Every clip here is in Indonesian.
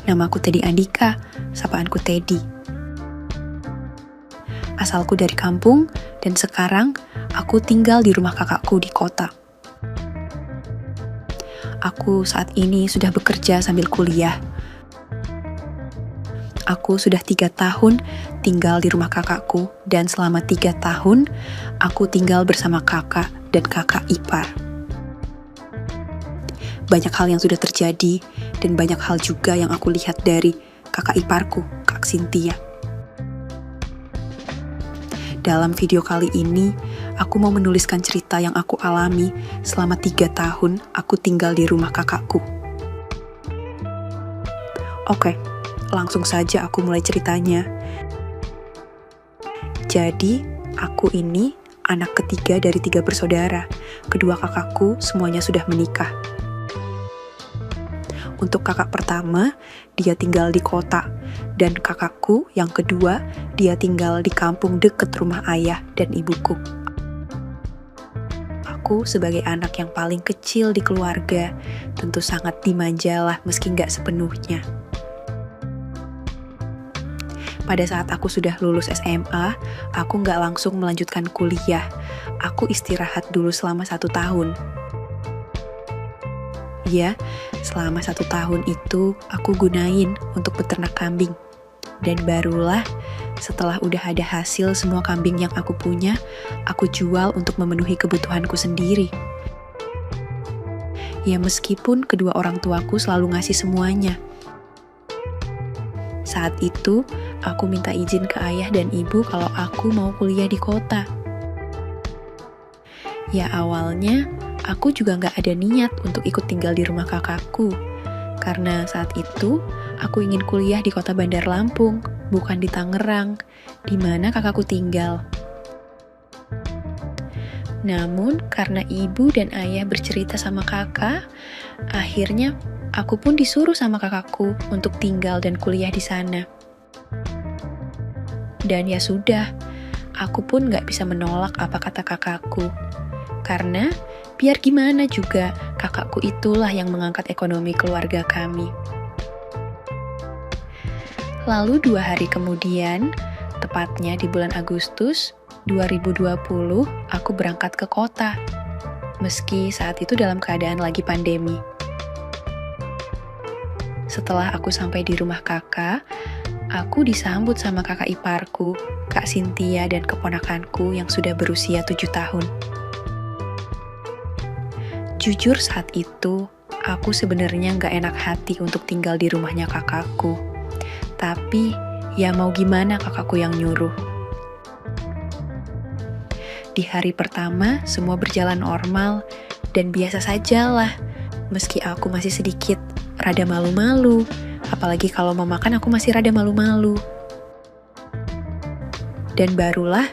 Namaku Teddy Andika, sapaanku Teddy. Asalku dari kampung, dan sekarang aku tinggal di rumah kakakku di kota. Aku saat ini sudah bekerja sambil kuliah. Aku sudah 3 tahun tinggal di rumah kakakku, dan selama 3 tahun aku tinggal bersama kakak dan kakak ipar. Banyak hal yang sudah terjadi, dan banyak hal juga yang aku lihat dari kakak iparku, Kak Cynthia. Dalam video kali ini, aku mau menuliskan cerita yang aku alami selama 3 tahun aku tinggal di rumah kakakku. Oke, langsung saja aku mulai ceritanya. Jadi, aku ini anak ketiga dari 3 bersaudara. Kedua kakakku semuanya sudah menikah. Untuk kakak pertama, dia tinggal di kota. Dan kakakku yang kedua, dia tinggal di kampung dekat rumah ayah dan ibuku. Aku sebagai anak yang paling kecil di keluarga, tentu sangat dimanjalah meski nggak sepenuhnya. Pada saat aku sudah lulus SMA, aku nggak langsung melanjutkan kuliah. Aku istirahat dulu selama 1 tahun. Ya, selama 1 tahun itu aku gunain untuk beternak kambing. Dan barulah setelah udah ada hasil semua kambing yang aku punya, aku jual untuk memenuhi kebutuhanku sendiri. Ya meskipun kedua orang tuaku selalu ngasih semuanya. Saat itu, aku minta izin ke ayah dan ibu kalau aku mau kuliah di kota. Ya awalnya, aku juga gak ada niat untuk ikut tinggal di rumah kakakku. Karena saat itu, aku ingin kuliah di kota Bandar Lampung, bukan di Tangerang, di mana kakakku tinggal. Namun, karena ibu dan ayah bercerita sama kakak, akhirnya aku pun disuruh sama kakakku untuk tinggal dan kuliah di sana. Dan ya sudah, aku pun gak bisa menolak apa kata kakakku. Karena biar gimana juga, kakakku itulah yang mengangkat ekonomi keluarga kami. Lalu 2 hari kemudian, tepatnya di bulan Agustus 2020, aku berangkat ke kota. Meski saat itu dalam keadaan lagi pandemi. Setelah aku sampai di rumah kakak, aku disambut sama kakak iparku, Kak Cynthia dan keponakanku yang sudah berusia 7 tahun. Jujur saat itu, aku sebenarnya gak enak hati untuk tinggal di rumahnya kakakku. Tapi, ya mau gimana kakakku yang nyuruh. Di hari pertama, semua berjalan normal, dan biasa sajalah. Meski aku masih sedikit rada malu-malu, apalagi kalau mau makan aku masih rada malu-malu. Dan barulah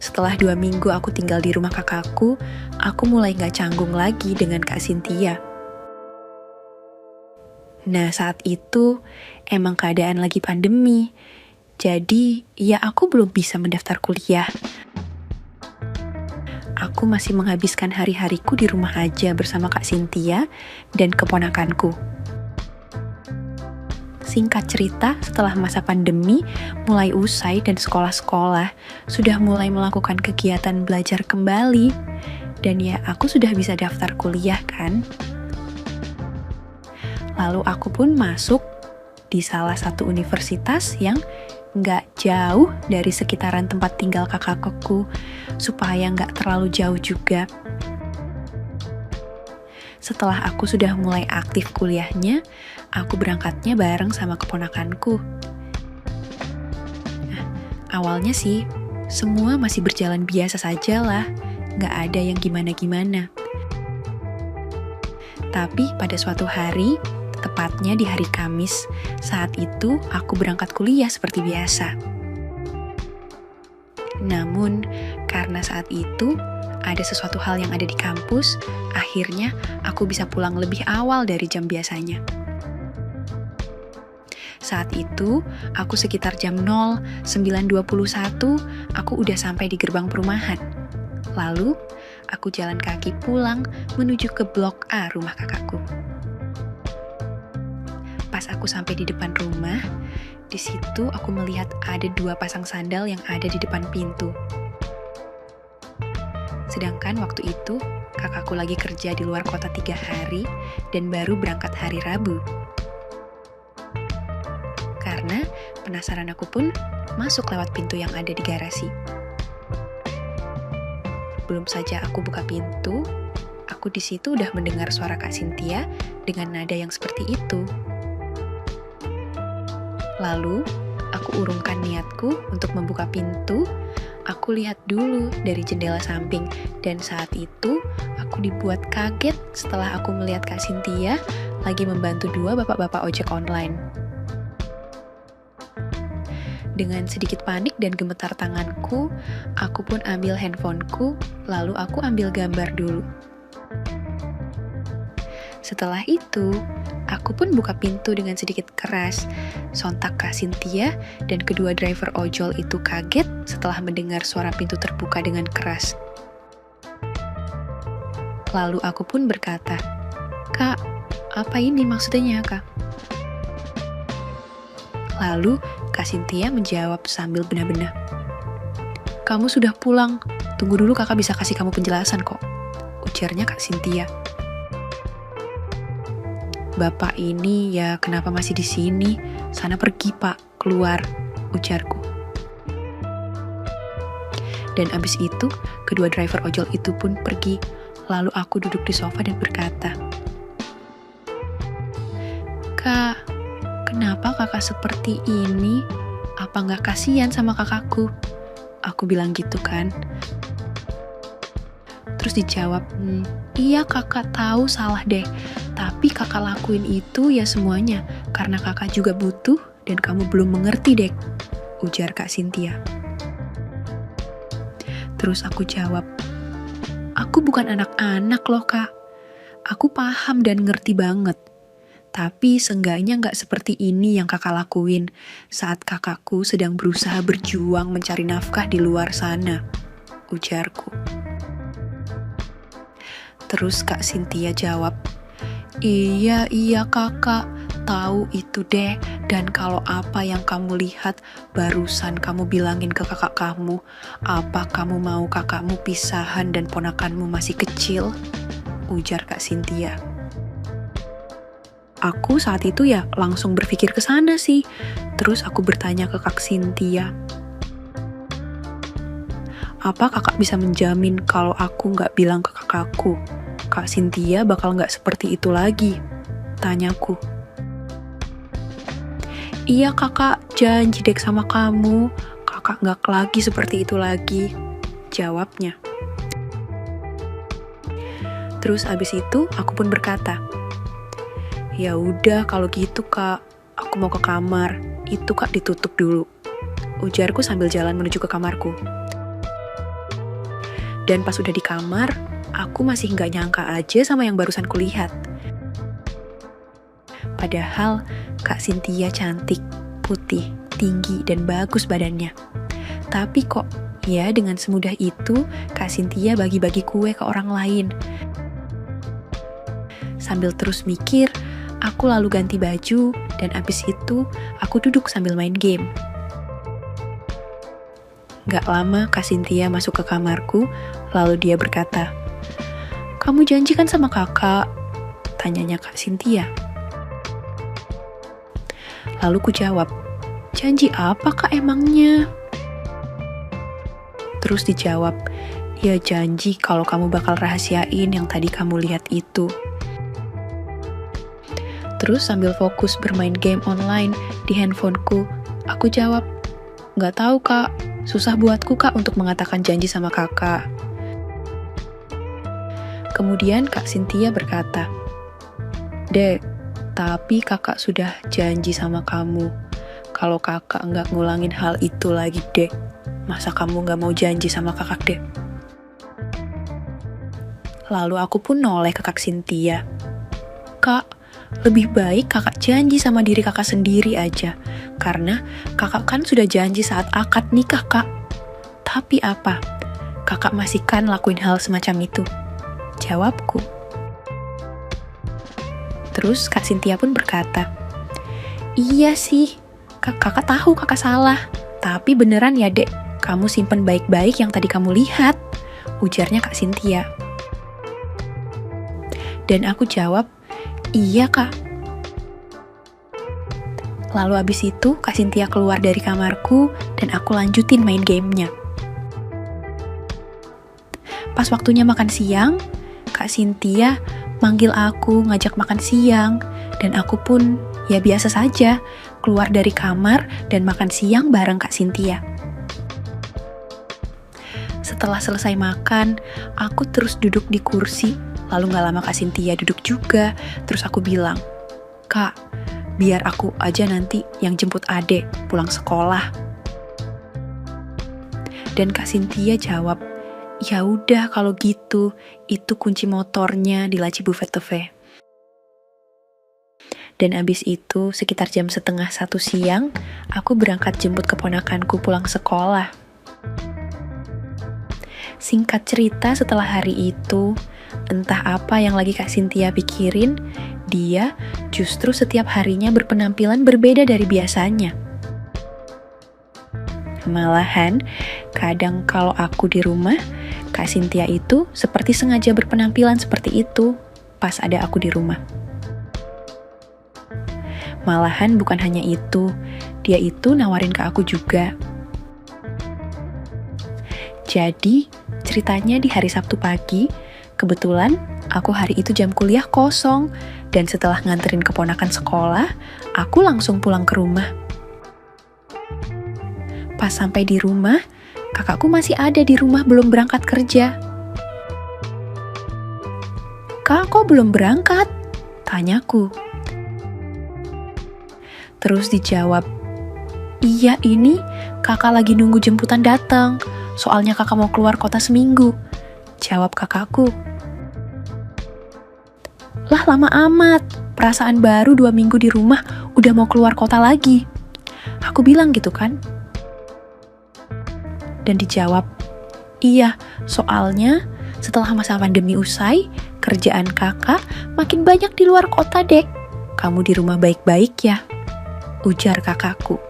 setelah 2 minggu aku tinggal di rumah kakakku, aku mulai gak canggung lagi dengan Kak Cynthia. Nah saat itu emang keadaan lagi pandemi, jadi ya aku belum bisa mendaftar kuliah. Aku masih menghabiskan hari-hariku di rumah aja bersama Kak Cynthia dan keponakanku. Singkat cerita, setelah masa pandemi mulai usai dan sekolah-sekolah sudah mulai melakukan kegiatan belajar kembali. Dan ya aku sudah bisa daftar kuliah kan. Lalu aku pun masuk di salah satu universitas yang gak jauh dari sekitaran tempat tinggal kakakku, supaya gak terlalu jauh juga. Setelah aku sudah mulai aktif kuliahnya, aku berangkatnya bareng sama keponakanku. Nah, awalnya sih, semua masih berjalan biasa saja lah, gak ada yang gimana-gimana. Tapi pada suatu hari, tepatnya di hari Kamis, saat itu aku berangkat kuliah seperti biasa. Namun, karena saat itu ada sesuatu hal yang ada di kampus, akhirnya aku bisa pulang lebih awal dari jam biasanya. Saat itu, aku sekitar jam 09.21, aku udah sampai di gerbang perumahan. Lalu, aku jalan kaki pulang menuju ke blok A rumah kakakku. Pas Pas aku sampai di depan rumah, di situ aku melihat ada 2 pasang sandal yang ada di depan pintu. Sedangkan waktu itu, kakakku lagi kerja di luar kota 3 hari dan baru berangkat hari Rabu. Karena penasaran aku pun masuk lewat pintu yang ada di garasi. Belum saja aku buka pintu, aku di situ udah mendengar suara Kak Cynthia dengan nada yang seperti itu. Lalu, aku urungkan niatku untuk membuka pintu. Aku lihat dulu dari jendela samping, dan saat itu aku dibuat kaget setelah aku melihat Kak Cynthia lagi membantu 2 bapak-bapak ojek online. Dengan sedikit panik dan gemetar tanganku, aku pun ambil handphoneku, lalu aku ambil gambar dulu. Setelah itu, aku pun buka pintu dengan sedikit keras. Sontak Kak Cynthia dan kedua driver ojol itu kaget setelah mendengar suara pintu terbuka dengan keras. Lalu aku pun berkata, "Kak, apa ini maksudnya, Kak?" Lalu Kak Cynthia menjawab sambil benah-benah, "Kamu sudah pulang, tunggu dulu kakak bisa kasih kamu penjelasan kok," ujarnya Kak Cynthia. "Bapak ini ya kenapa masih di sini? Sana pergi pak, keluar," ujarku. Dan abis itu, kedua driver ojol itu pun pergi. Lalu aku duduk di sofa dan berkata, "Kak, kenapa kakak seperti ini? Apa nggak kasihan sama kakakku?" Aku bilang gitu kan. Terus dijawab, "Iya kakak tahu salah deh. Tapi kakak lakuin itu ya semuanya karena kakak juga butuh dan kamu belum mengerti deh," ujar Kak Cynthia. Terus aku jawab, "Aku bukan anak-anak loh kak. Aku paham dan ngerti banget. Tapi seenggaknya nggak seperti ini yang kakak lakuin saat kakakku sedang berusaha berjuang mencari nafkah di luar sana," ujarku. Terus Kak Cynthia jawab, Iya kakak, tahu itu deh. Dan kalau apa yang kamu lihat barusan kamu bilangin ke kakak kamu, apa kamu mau kakakmu pisahan dan ponakanmu masih kecil?" ujar Kak Cynthia. Aku saat itu ya langsung berpikir ke sana sih. Terus aku bertanya ke Kak Cynthia, "Apa kakak bisa menjamin kalau aku nggak bilang ke kakakku, Kak Cynthia bakal nggak seperti itu lagi?" tanyaku. "Iya kakak, janji dek sama kamu, kakak nggak lagi seperti itu lagi," jawabnya. Terus abis itu aku pun berkata, "Ya udah kalau gitu kak, aku mau ke kamar, itu kak ditutup dulu," ujarku sambil jalan menuju ke kamarku. Dan pas udah di kamar, aku masih nggak nyangka aja sama yang barusan kulihat. Padahal Kak Cynthia cantik, putih, tinggi, dan bagus badannya. Tapi kok ya dengan semudah itu Kak Cynthia bagi-bagi kue ke orang lain. Sambil terus mikir, aku lalu ganti baju, dan abis itu aku duduk sambil main game. Gak lama Kak Cynthia masuk ke kamarku, lalu dia berkata, "Kamu janji kan sama kakak?" tanyanya Kak Cynthia. Lalu ku jawab, "Janji apa kak emangnya?" Terus dijawab, "Ya janji kalau kamu bakal rahasiain yang tadi kamu lihat itu." Terus sambil fokus bermain game online di handphoneku, aku jawab, "Gak tahu kak, susah buatku kak untuk mengatakan janji sama kakak." Kemudian Kak Cynthia berkata, "Dek, tapi kakak sudah janji sama kamu. Kalau kakak nggak ngulangin hal itu lagi, Dek. Masa kamu nggak mau janji sama kakak, Dek?" Lalu aku pun noleh ke Kak Cynthia. "Kak, lebih baik kakak janji sama diri kakak sendiri aja. Karena kakak kan sudah janji saat akad nikah, Kak. Tapi apa? Kakak masih kan lakuin hal semacam itu?" jawabku. Terus Kak Cynthia pun berkata, Iya sih, kakak tahu kakak salah. Tapi beneran ya dek, kamu simpen baik-baik yang tadi kamu lihat, ujarnya Kak Cynthia. Dan aku jawab, iya kak. Lalu abis itu Kak Cynthia keluar dari kamarku dan aku lanjutin main gamenya. Pas waktunya makan siang, Kak Cynthia manggil aku ngajak makan siang, dan aku pun ya biasa saja keluar dari kamar dan makan siang bareng Kak Cynthia. Setelah selesai makan, aku terus duduk di kursi, lalu gak lama Kak Cynthia duduk juga, terus aku bilang, Kak, biar aku aja nanti yang jemput adek pulang sekolah. Dan Kak Cynthia jawab, ya udah kalau gitu, itu kunci motornya di laci buffet cafe. Dan abis itu sekitar jam 12:30 siang, aku berangkat jemput keponakanku pulang sekolah. Singkat cerita setelah hari itu, entah apa yang lagi Kak Cynthia pikirin, dia justru setiap harinya berpenampilan berbeda dari biasanya. Malahan, kadang kalau aku di rumah, Kak Cynthia itu seperti sengaja berpenampilan seperti itu pas ada aku di rumah. Malahan bukan hanya itu, dia itu nawarin ke aku juga. Jadi, ceritanya di hari Sabtu pagi, kebetulan aku hari itu jam kuliah kosong, dan setelah nganterin keponakan sekolah, aku langsung pulang ke rumah. Pas sampai di rumah, kakakku masih ada di rumah belum berangkat kerja. Kak, kok belum berangkat? Tanyaku. Terus dijawab, iya ini kakak lagi nunggu jemputan datang. Soalnya kakak mau keluar kota seminggu, jawab kakakku. Lah lama amat, perasaan baru 2 minggu di rumah udah mau keluar kota lagi. Aku bilang gitu kan. Dan dijawab, iya soalnya setelah masa pandemi usai, kerjaan kakak makin banyak di luar kota dek. Kamu di rumah baik-baik ya, ujar kakakku.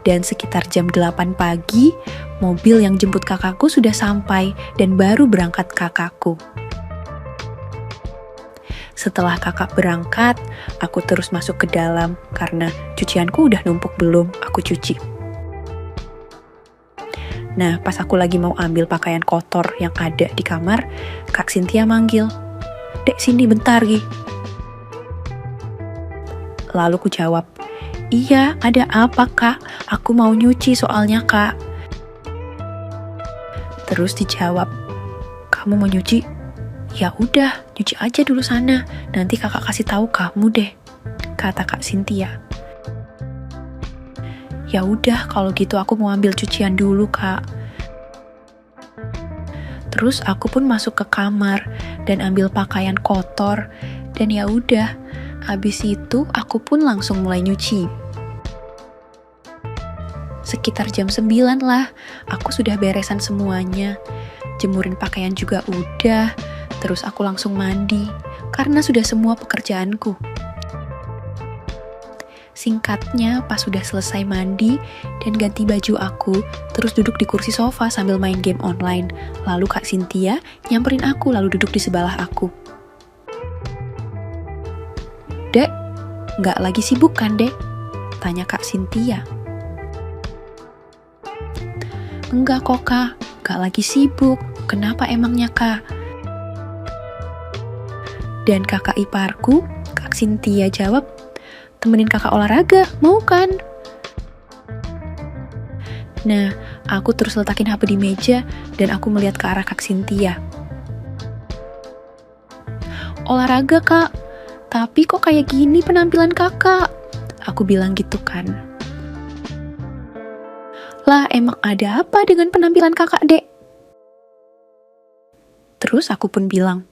Dan sekitar jam 8 pagi, mobil yang jemput kakakku sudah sampai dan baru berangkat kakakku. Setelah kakak berangkat, aku terus masuk ke dalam karena cucianku udah numpuk belum aku cuci. Nah, pas aku lagi mau ambil pakaian kotor yang ada di kamar, Kak Cynthia manggil, Dek sini bentar Gi. Lalu ku jawab, iya, ada apa kak? Aku mau nyuci soalnya kak. Terus dijawab, kamu mau nyuci? Ya udah, nyuci aja dulu sana. Nanti kakak kasih tahu kamu deh, kata Kak Cynthia. Ya udah, kalau gitu aku mau ambil cucian dulu kak. Terus aku pun masuk ke kamar dan ambil pakaian kotor. Dan ya udah, habis itu aku pun langsung mulai nyuci. Sekitar jam 9 lah, aku sudah beresan semuanya. Jemurin pakaian juga udah, terus aku langsung mandi, karena sudah semua pekerjaanku. Singkatnya, pas sudah selesai mandi dan ganti baju aku, terus duduk di kursi sofa sambil main game online. Lalu Kak Cynthia nyamperin aku, lalu duduk di sebelah aku. Dek, nggak lagi sibuk kan dek? Tanya Kak Cynthia. Enggak kok kak, gak lagi sibuk. Kenapa emangnya kak? Dan kakak iparku, Kak Cynthia jawab, temenin kakak olahraga, mau kan? Nah, aku terus letakin HP di meja dan aku melihat ke arah Kak Cynthia. Olahraga kak, tapi kok kayak gini penampilan kakak? Aku bilang gitu kan. Lah emang ada apa dengan penampilan kakak dek? Terus aku pun bilang,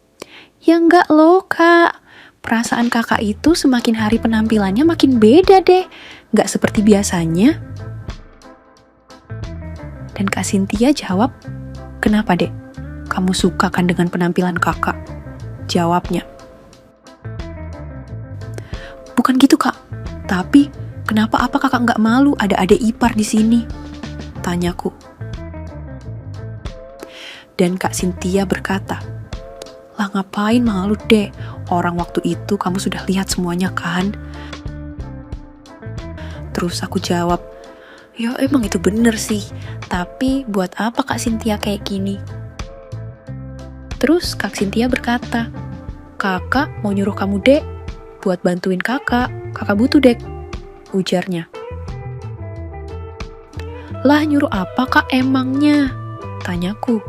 ya enggak loh kak, perasaan kakak itu semakin hari penampilannya makin beda deh, enggak seperti biasanya. Dan Kak Cynthia jawab, kenapa dek? Kamu suka kan dengan penampilan kakak? Jawabnya, bukan Tapi, apa kakak nggak malu ada adik ipar di sini? Tanyaku. Dan Kak Cynthia berkata, lah ngapain malu dek, orang waktu itu kamu sudah lihat semuanya kan? Terus aku jawab, ya emang itu bener sih, tapi buat apa Kak Cynthia kayak gini? Terus Kak Cynthia berkata, kakak mau nyuruh kamu dek, buat bantuin kakak butuh dek, ujarnya. Lah nyuruh apa kak emangnya? Tanyaku.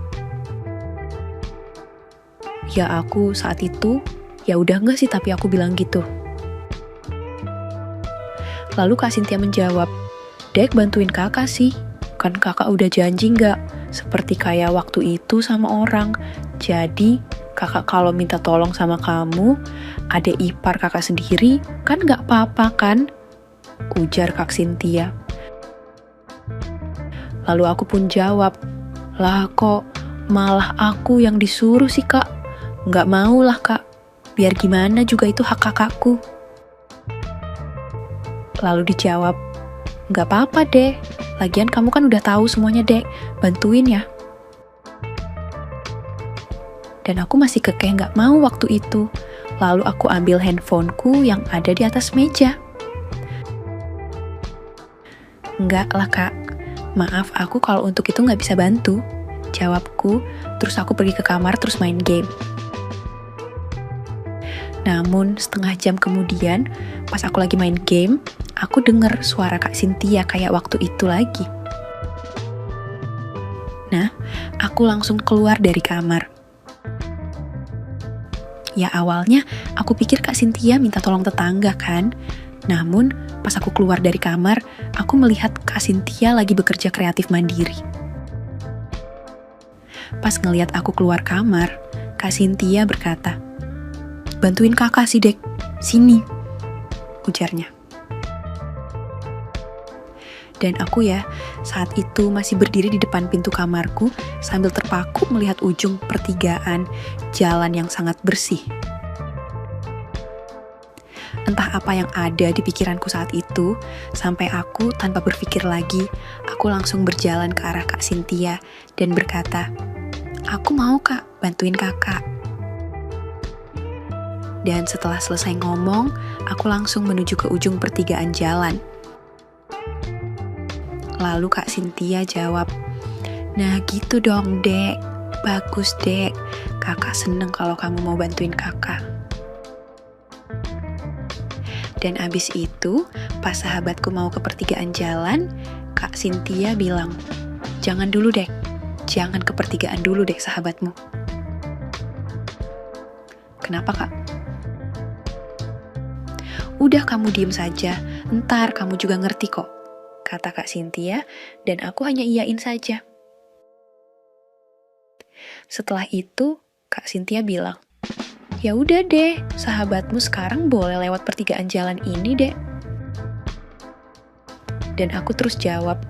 Ya aku saat itu, ya udah enggak sih tapi aku bilang gitu. Lalu Kak Cynthia menjawab, dek bantuin kakak sih, kan kakak udah janji nggak, seperti kayak waktu itu sama orang. Jadi kakak kalau minta tolong sama kamu, adek ipar kakak sendiri, kan nggak apa-apa kan? Ujar Kak Cynthia. Lalu aku pun jawab, lah kok malah aku yang disuruh sih kak? Nggak mau lah kak, biar gimana juga itu hak kakakku. Lalu dijawab, nggak apa-apa deh, lagian kamu kan udah tahu semuanya dek, bantuin ya. Dan aku masih kekeh nggak mau waktu itu. Lalu aku ambil handphoneku yang ada di atas meja. Enggak lah kak, maaf aku kalau untuk itu nggak bisa bantu, jawabku. Terus aku pergi ke kamar terus main game. Namun setengah jam kemudian, pas aku lagi main game, aku dengar suara Kak Cynthia kayak waktu itu lagi. Nah, aku langsung keluar dari kamar. Ya awalnya aku pikir Kak Cynthia minta tolong tetangga kan. Namun pas aku keluar dari kamar, aku melihat Kak Cynthia lagi bekerja kreatif mandiri. Pas ngelihat aku keluar kamar, Kak Cynthia berkata, bantuin kakak sih dek, sini, ujarnya. Dan aku ya, saat itu masih berdiri di depan pintu kamarku sambil terpaku melihat ujung pertigaan jalan yang sangat bersih. Entah apa yang ada di pikiranku saat itu, sampai aku tanpa berpikir lagi, aku langsung berjalan ke arah Kak Cynthia dan berkata, aku mau kak, bantuin kakak. Dan setelah selesai ngomong, aku langsung menuju ke ujung pertigaan jalan. Lalu Kak Cynthia jawab, nah gitu dong dek, bagus dek, kakak seneng kalau kamu mau bantuin kakak. Dan abis itu, pas sahabatku mau ke pertigaan jalan, Kak Cynthia bilang, jangan dulu dek, jangan ke pertigaan dulu dek sahabatmu. Kenapa kak? Udah kamu diem saja, ntar kamu juga ngerti kok, kata Kak Cynthia, dan aku hanya iyain saja. Setelah itu, Kak Cynthia bilang, ya udah deh, sahabatmu sekarang boleh lewat pertigaan jalan ini deh. Dan aku terus jawab,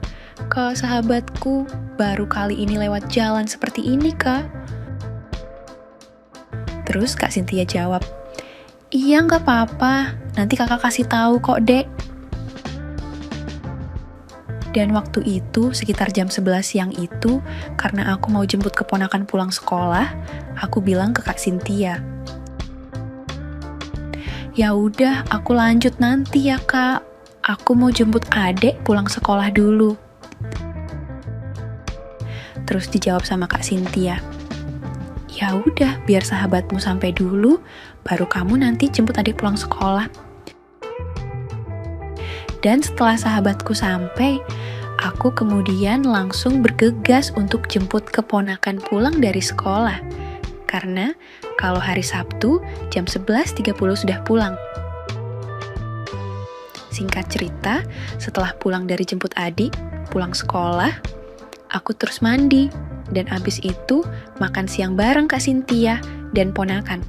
kak sahabatku baru kali ini lewat jalan seperti ini kak. Terus Kak Cynthia jawab, iya nggak apa-apa, nanti kakak kasih tahu kok dek. Dan waktu itu, sekitar jam 11 siang itu, karena aku mau jemput keponakan pulang sekolah, aku bilang ke Kak Cynthia, ya udah, aku lanjut nanti ya kak, aku mau jemput adek pulang sekolah dulu. Terus dijawab sama Kak Cynthia, ya udah, biar sahabatmu sampai dulu, baru kamu nanti jemput adik pulang sekolah. Dan setelah sahabatku sampai, aku kemudian langsung bergegas untuk jemput keponakan pulang dari sekolah. Karena kalau hari Sabtu, jam 11.30 sudah pulang. Singkat cerita, setelah pulang dari jemput adik, pulang sekolah, aku terus mandi. Dan abis itu, makan siang bareng Kak Cynthia dan ponakan.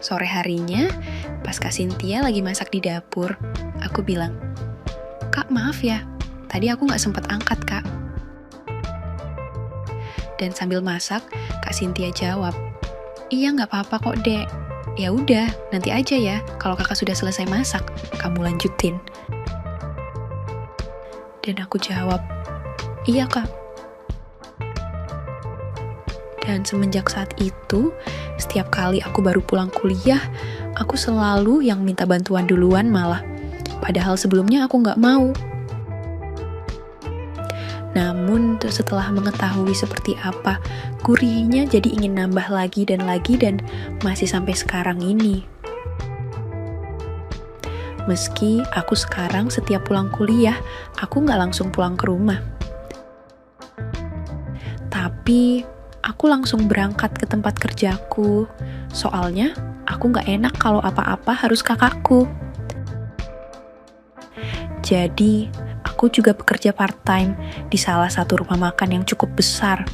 Sore harinya, pas Kak Cynthia lagi masak di dapur, aku bilang, kak maaf ya, tadi aku gak sempat angkat kak. Dan sambil masak, Kak Cynthia jawab, iya gak apa-apa kok dek, Ya udah, nanti aja ya. Kalau kakak sudah selesai masak, kamu lanjutin. Dan aku jawab, iya kak. Dan semenjak saat itu, setiap kali aku baru pulang kuliah, aku selalu yang minta bantuan duluan malah. Padahal sebelumnya aku nggak mau. Namun setelah mengetahui seperti apa, gurihnya jadi ingin nambah lagi dan masih sampai sekarang ini. Meski aku sekarang setiap pulang kuliah, aku nggak langsung pulang ke rumah. Tapi aku langsung berangkat ke tempat kerjaku. Soalnya aku nggak enak kalau apa-apa harus kakakku. Jadi, aku juga bekerja part-time di salah satu rumah makan yang cukup besar.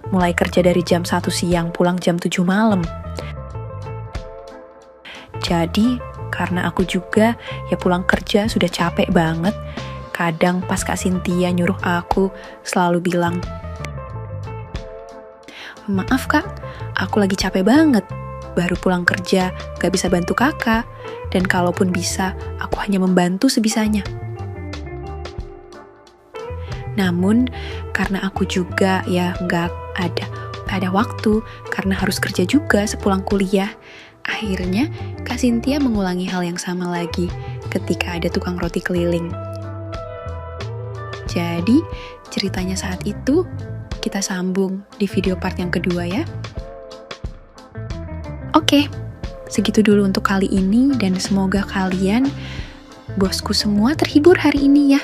Mulai kerja dari jam 1 siang, pulang jam 7 malam. Jadi, karena aku juga ya pulang kerja sudah capek banget, kadang pas Kak Cynthia nyuruh aku selalu bilang, maaf kak, aku lagi capek banget, baru pulang kerja, gak bisa bantu kakak, dan kalaupun bisa, aku hanya membantu sebisanya. Namun, karena aku juga ya gak ada waktu, karena harus kerja juga sepulang kuliah, akhirnya Kak Cynthia mengulangi hal yang sama lagi ketika ada tukang roti keliling. Jadi, ceritanya saat itu kita sambung di video part yang kedua ya. Oke, segitu dulu untuk kali ini dan semoga kalian, bosku semua terhibur hari ini ya.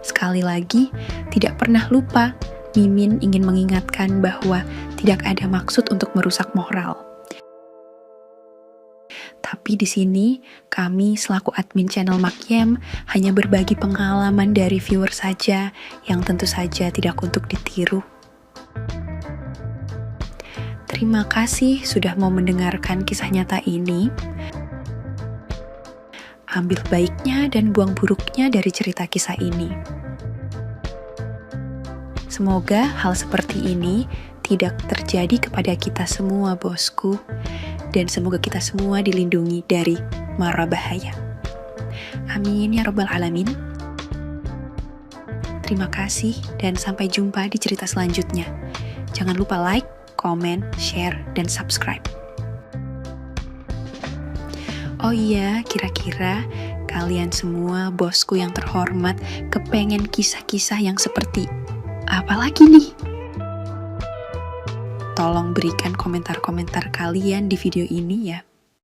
Sekali lagi, tidak pernah lupa, Mimin ingin mengingatkan bahwa tidak ada maksud untuk merusak moral. Tapi di sini, kami selaku admin channel Makyem hanya berbagi pengalaman dari viewer saja yang tentu saja tidak untuk ditiru. Terima kasih sudah mau mendengarkan kisah nyata ini. Ambil baiknya dan buang buruknya dari cerita kisah ini. Semoga hal seperti ini tidak terjadi kepada kita semua, bosku. Dan semoga kita semua dilindungi dari mara bahaya. Amin ya rabbal alamin. Terima kasih dan sampai jumpa di cerita selanjutnya. Jangan lupa like, komen, share, dan subscribe. Oh iya, kira-kira kalian semua bosku yang terhormat kepengen kisah-kisah yang seperti apa lagi nih? Tolong berikan komentar-komentar kalian di video ini ya.